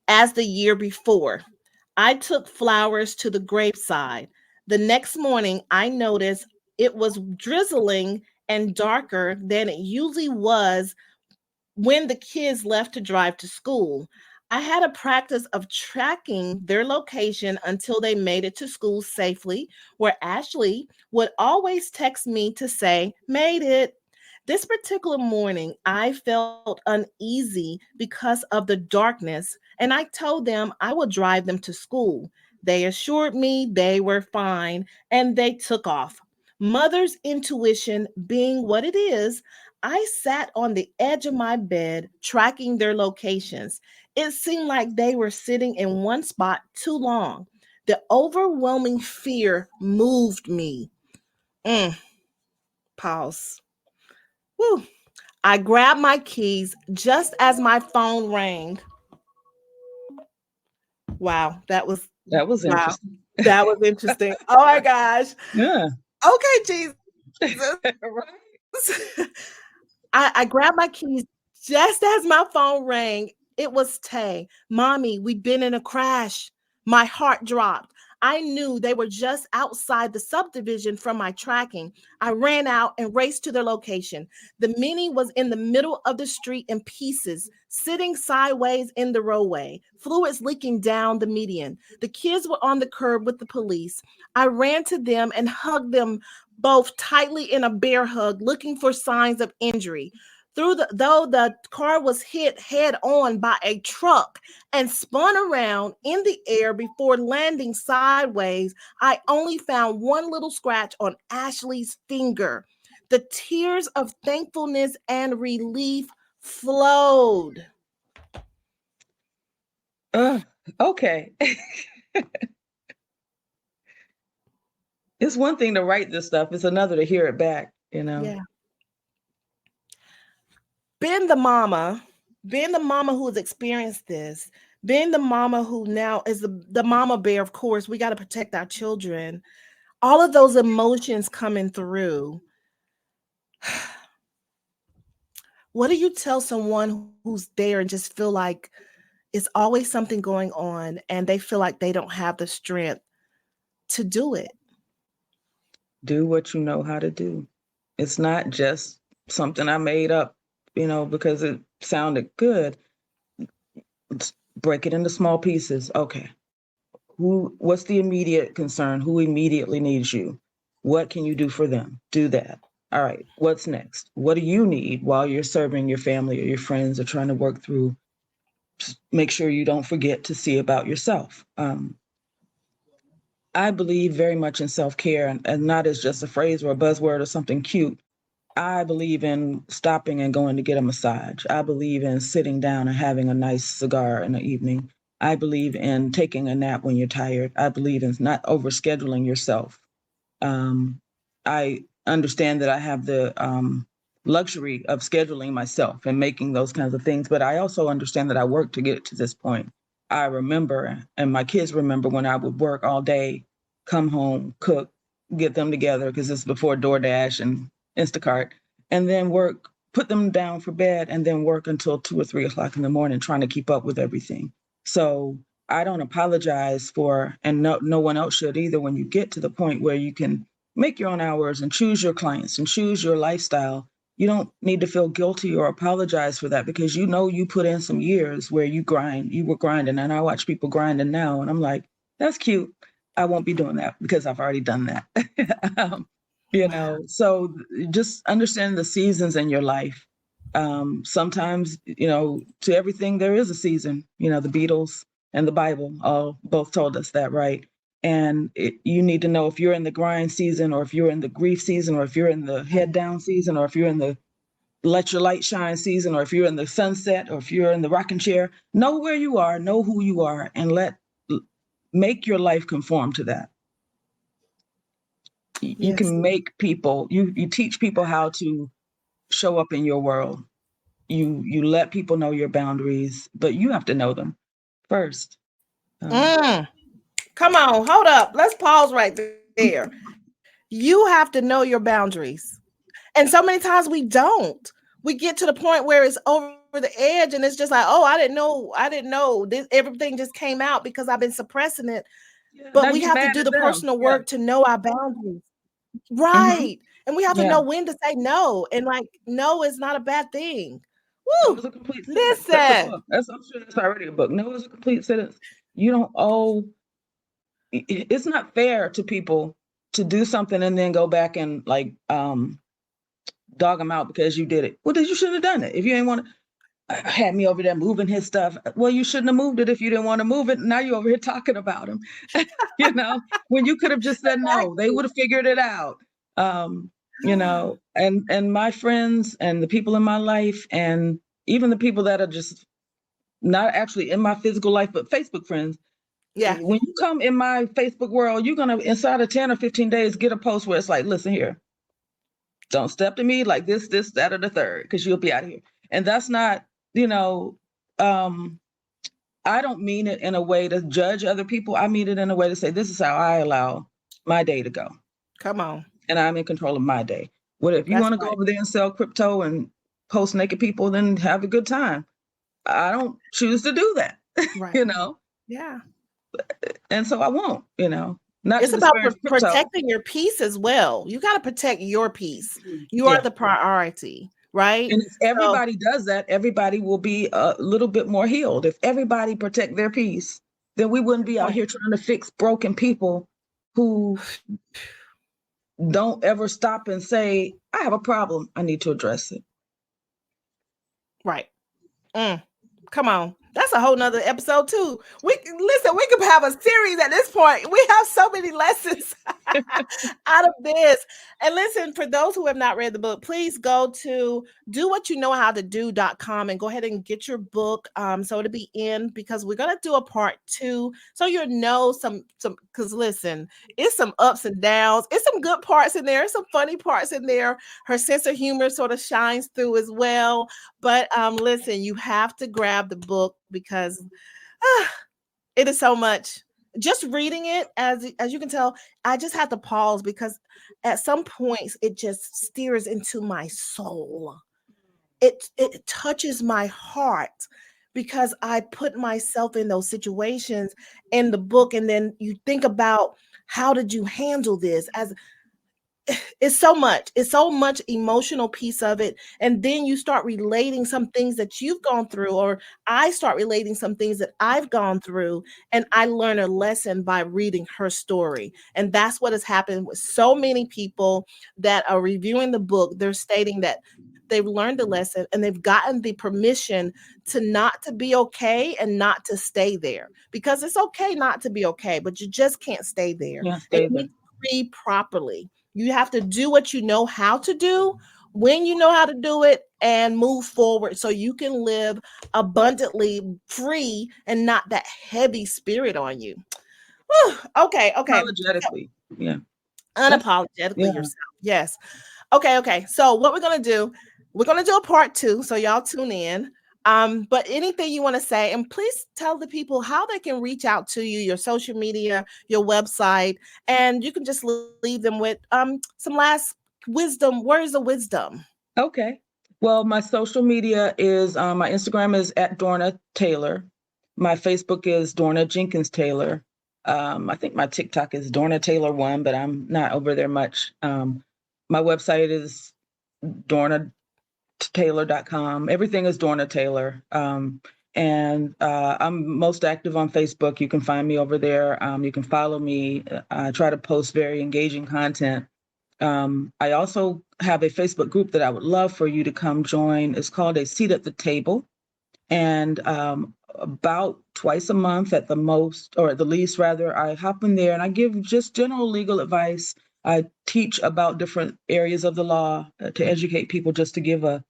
as the year before. I took flowers to the graveside. The next morning, I noticed it was drizzling and darker than it usually was when the kids left to drive to school. I had a practice of tracking their location until they made it to school safely, where Ashley would always text me to say, "Made it." This particular morning, I felt uneasy because of the darkness, and I told them I would drive them to school. They assured me they were fine, and they took off. Mother's intuition being what it is, I sat on the edge of my bed tracking their locations. It seemed like they were sitting in one spot too long. The overwhelming fear moved me. Mm, pause. Woo. I grabbed my keys just as my phone rang. Wow, That was wow. interesting. That was interesting. Oh my gosh. Yeah. Okay, Jesus. Right. I grabbed my keys just as my phone rang. It was Tay. "Mommy, we've been in a crash." My heart dropped. I knew they were just outside the subdivision from my tracking. I ran out and raced to their location. The Mini was in the middle of the street in pieces, sitting sideways in the roadway, fluids leaking down the median. The kids were on the curb with the police. I ran to them and hugged them both tightly in a bear hug, looking for signs of injury. Though the car was hit head on by a truck and spun around in the air before landing sideways, I only found one little scratch on Ashley's finger. The tears of thankfulness and relief flowed. Okay. It's one thing to write this stuff, it's another to hear it back. Yeah. Being the mama who has experienced this, being the mama who now is the mama bear, of course, we got to protect our children. All of those emotions coming through. What do you tell someone who's there and just feel like it's always something going on and they feel like they don't have the strength to do it? Do what you know how to do. It's not just something I made up, because it sounded good. Let's break it into small pieces. Okay. What's the immediate concern? Who immediately needs you? What can you do for them? Do that. All right. What's next? What do you need while you're serving your family or your friends or trying to work through? Just make sure you don't forget to see about yourself. I believe very much in self-care and not as just a phrase or a buzzword or something cute. I believe in stopping and going to get a massage. I believe in sitting down and having a nice cigar in the evening. I believe in taking a nap when you're tired. I believe in not overscheduling yourself. I understand that I have the luxury of scheduling myself and making those kinds of things. But I also understand that I worked to get to this point. I remember, and my kids remember, when I would work all day, come home, cook, get them together, because it's before DoorDash and Instacart, and then work, put them down for bed, and then work until 2 or 3 o'clock in the morning trying to keep up with everything. So I don't apologize for, and no one else should either, when you get to the point where you can make your own hours and choose your clients and choose your lifestyle. You don't need to feel guilty or apologize for that, because you know you put in some years where you were grinding, and I watch people grinding now, and I'm like, that's cute. I won't be doing that because I've already done that. So just understand the seasons in your life. Sometimes, to everything there is a season. The Beatles and the Bible all both told us that, right? And you need to know if you're in the grind season, or if you're in the grief season, or if you're in the head down season, or if you're in the let your light shine season, or if you're in the sunset, or if you're in the rocking chair. Know where you are, know who you are, and make your life conform to that. Yes. You can make people, you teach people how to show up in your world. You let people know your boundaries, but you have to know them first. Come on, hold up. Let's pause right there. You have to know your boundaries. And so many times we don't. We get to the point where it's over the edge, and it's just like, oh, I didn't know. This, everything just came out because I've been suppressing it. Yeah, but we have to do the personal work to know our boundaries. Right. And we have to know when to say no. And like, no is not a bad thing. Woo! No is a complete sentence. Listen. I'm sure that's already a book. No is a complete sentence. You don't owe. It's not fair to people to do something and then go back and dog them out because you did it. Well, then you shouldn't have done it. If you ain't want to had me over there moving his stuff. Well, you shouldn't have moved it if you didn't want to move it. Now you're over here talking about him. When you could have just said no, they would have figured it out. And my friends and the people in my life, and even the people that are just not actually in my physical life, but Facebook friends. Yeah. When you come in my Facebook world, you're going to, inside of 10 or 15 days, get a post where it's like, listen here, don't step to me like this, that, or the third, because you'll be out of here. And that's not, I don't mean it in a way to judge other people. I mean it in a way to say, this is how I allow my day to go. Come on. And I'm in control of my day. Well, if you want to go over there and sell crypto and post naked people, then have a good time. I don't choose to do that, right. Yeah. And so I won't, It's about protecting your peace as well. You got to protect your peace. You are the priority, right? And if everybody does that, everybody will be a little bit more healed. If everybody protect their peace, then we wouldn't be out here trying to fix broken people who don't ever stop and say, I have a problem, I need to address it. Right. Come on. That's a whole nother episode too. We could have a series at this point. We have so many lessons out of this. And listen, for those who have not read the book, please go to dowhatyouknowhowtodo.com and go ahead and get your book. So it'll be in, because we're going to do a part 2. So you'll know some, because listen, it's some ups and downs. It's some good parts in there. Some funny parts in there. Her sense of humor sort of shines through as well. But listen, you have to grab the book, because it is so much. Just reading it, as you can tell, I just have to pause, because at some points it just steers into my soul. It touches my heart, because I put myself in those situations in the book, and then you think about, how did you handle this? It's so much emotional piece of it. And then you start relating some things that you've gone through, or I start relating some things that I've gone through, and I learn a lesson by reading her story. And that's what has happened with so many people that are reviewing the book. They're stating that they've learned a lesson, and they've gotten the permission to not to be okay and not to stay there, because it's okay not to be okay, but you just can't stay there. You need to read properly. You have to do what you know how to do, when you know how to do it, and move forward so you can live abundantly free and not that heavy spirit on you. Okay. Unapologetically. Yeah. Unapologetically yourself. Yes. Okay. So what we're gonna do a part 2. So y'all tune in. But anything you want to say, and please tell the people how they can reach out to you, your social media, your website, and you can just leave them with some last words of wisdom. Okay. Well, my social media is my Instagram is at Dorna Taylor. My Facebook is Dorna Jenkins Taylor. I think my TikTok is Dorna Taylor 1, but I'm not over there much. My website is dornataylor.com. Everything is Dorna Taylor. And I'm most active on Facebook. You can find me over there. You can follow me. I try to post very engaging content. I also have a Facebook group that I would love for you to come join. It's called A Seat at the Table. And about twice a month at the most, or at the least, rather, I hop in there and I give just general legal advice. I teach about different areas of the law to educate people, just to give a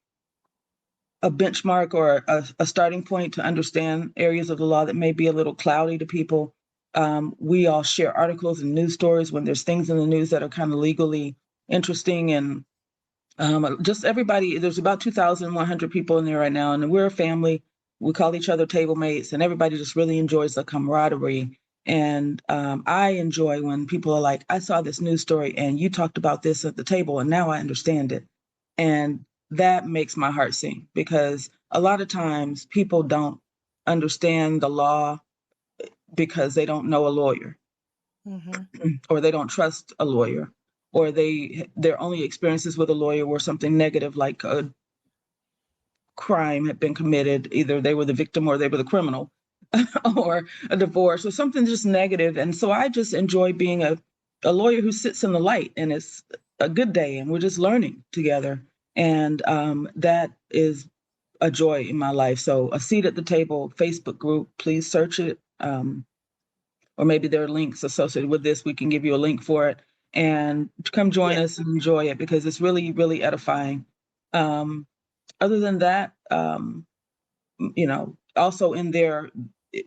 benchmark or a starting point to understand areas of the law that may be a little cloudy to people. We all share articles and news stories when there's things in the news that are kind of legally interesting. And just everybody, there's about 2,100 people in there right now, and we're a family. We call each other table mates, and everybody just really enjoys the camaraderie. And I enjoy when people are like, I saw this news story and you talked about this at the table, and now I understand it. And that makes my heart sing, because a lot of times people don't understand the law because they don't know a lawyer, or they don't trust a lawyer, or their only experiences with a lawyer were something negative, like a crime had been committed. Either they were the victim or they were the criminal, or a divorce or something just negative. And so I just enjoy being a lawyer who sits in the light, and it's a good day and we're just learning together. And that is a joy in my life. So A Seat at the Table Facebook group, please search it. Or maybe there are links associated with this. We can give you a link for it, and come join us and enjoy it, because it's really, really edifying. Other than that, also in there,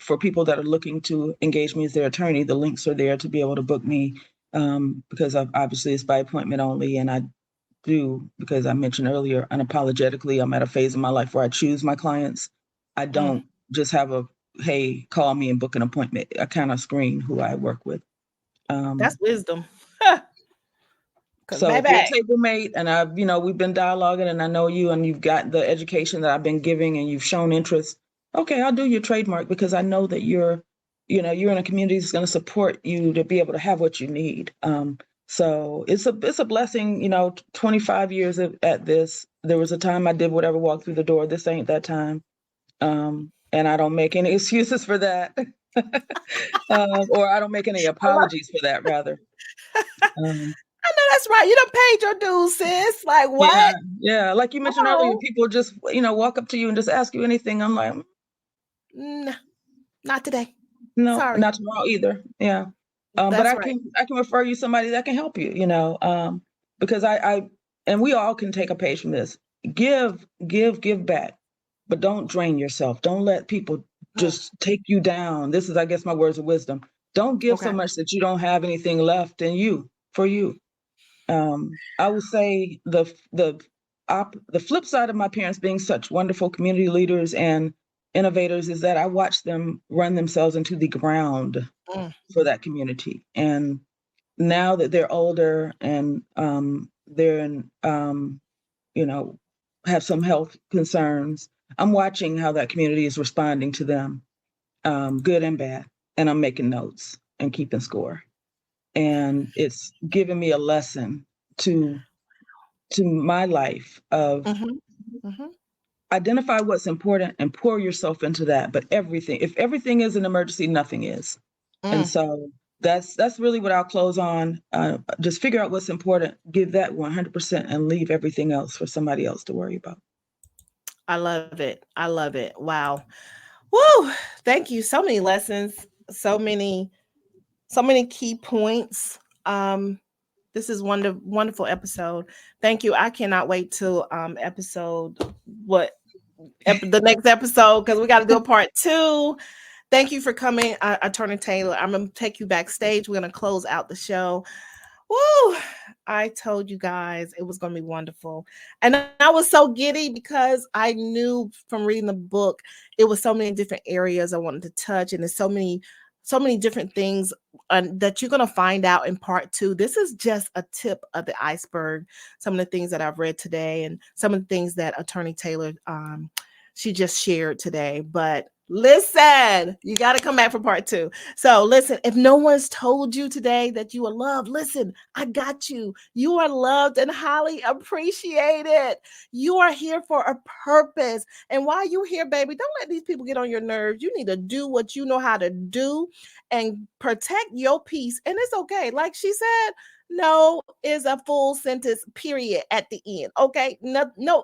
for people that are looking to engage me as their attorney, the links are there to be able to book me, because obviously it's by appointment only. And I do, because I mentioned earlier, unapologetically, I'm at a phase in my life where I choose my clients. I don't just have hey, call me and book an appointment. I kind of screen who I work with. That's wisdom. So if you're a table mate and we've been dialoguing, and I know you and you've got the education that I've been giving and you've shown interest, okay, I'll do your trademark, because I know that you're in a community that's going to support you to be able to have what you need. So it's a blessing, 25 years at this. There was a time I did whatever walked through the door. This ain't that time. And I don't make any excuses for that. Or I don't make any apologies for that, rather. I know that's right. You done paid your dues, sis. Like what? Yeah. Like you mentioned earlier, people just walk up to you and just ask you anything. I'm like, no, not today. No, sorry, not tomorrow either. Yeah. But I can refer you somebody that can help you. Because and we all can take a page from this. Give back, but don't drain yourself. Don't let people just take you down. This is, I guess, my words of wisdom. Don't give so much that you don't have anything left in you for you. I would say the flip side of my parents being such wonderful community leaders and innovators is that I watched them run themselves into the ground for that community. And now that they're older and they're in, have some health concerns, I'm watching how that community is responding to them, good and bad. And I'm making notes and keeping score. And it's given me a lesson to my life of identify what's important and pour yourself into that. But if everything is an emergency, nothing is. And so that's really what I'll close on. Just figure out what's important, give that 100%, and leave everything else for somebody else to worry about. I love it. I love it. Wow. Woo. Thank you. So many lessons, so many key points. This is wonderful episode. Thank you. I cannot wait till the next episode, because we got to do a part 2. Thank you for coming, Attorney Taylor. I'm going to take you backstage. We're going to close out the show. Woo! I told you guys it was going to be wonderful. And I was so giddy because I knew from reading the book, it was so many different areas I wanted to touch. And there's so many different things that you're going to find out in part two. This is just a tip of the iceberg. Some of the things that I've read today and some of the things that Attorney Taylor, she just shared today. But listen, you got to come back for part two. So listen, if no one's told you today that you are loved, listen, I got you. You are loved and highly appreciated. You are here for a purpose. And while you're here, baby, don't let these people get on your nerves. You need to do what you know how to do and protect your peace. And it's okay. Like she said, no is a full sentence, period, at the end. Okay. No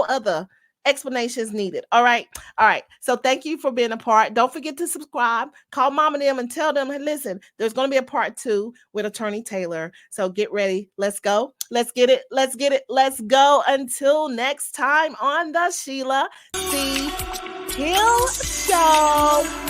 other explanations needed. All right. All right. So thank you for being a part. Don't forget to subscribe. Call mom and them and tell them, hey, listen, there's going to be a part two with Attorney Taylor. So get ready. Let's go. Let's get it. Let's get it. Let's go. Until next time on the Sheila C Hill Show.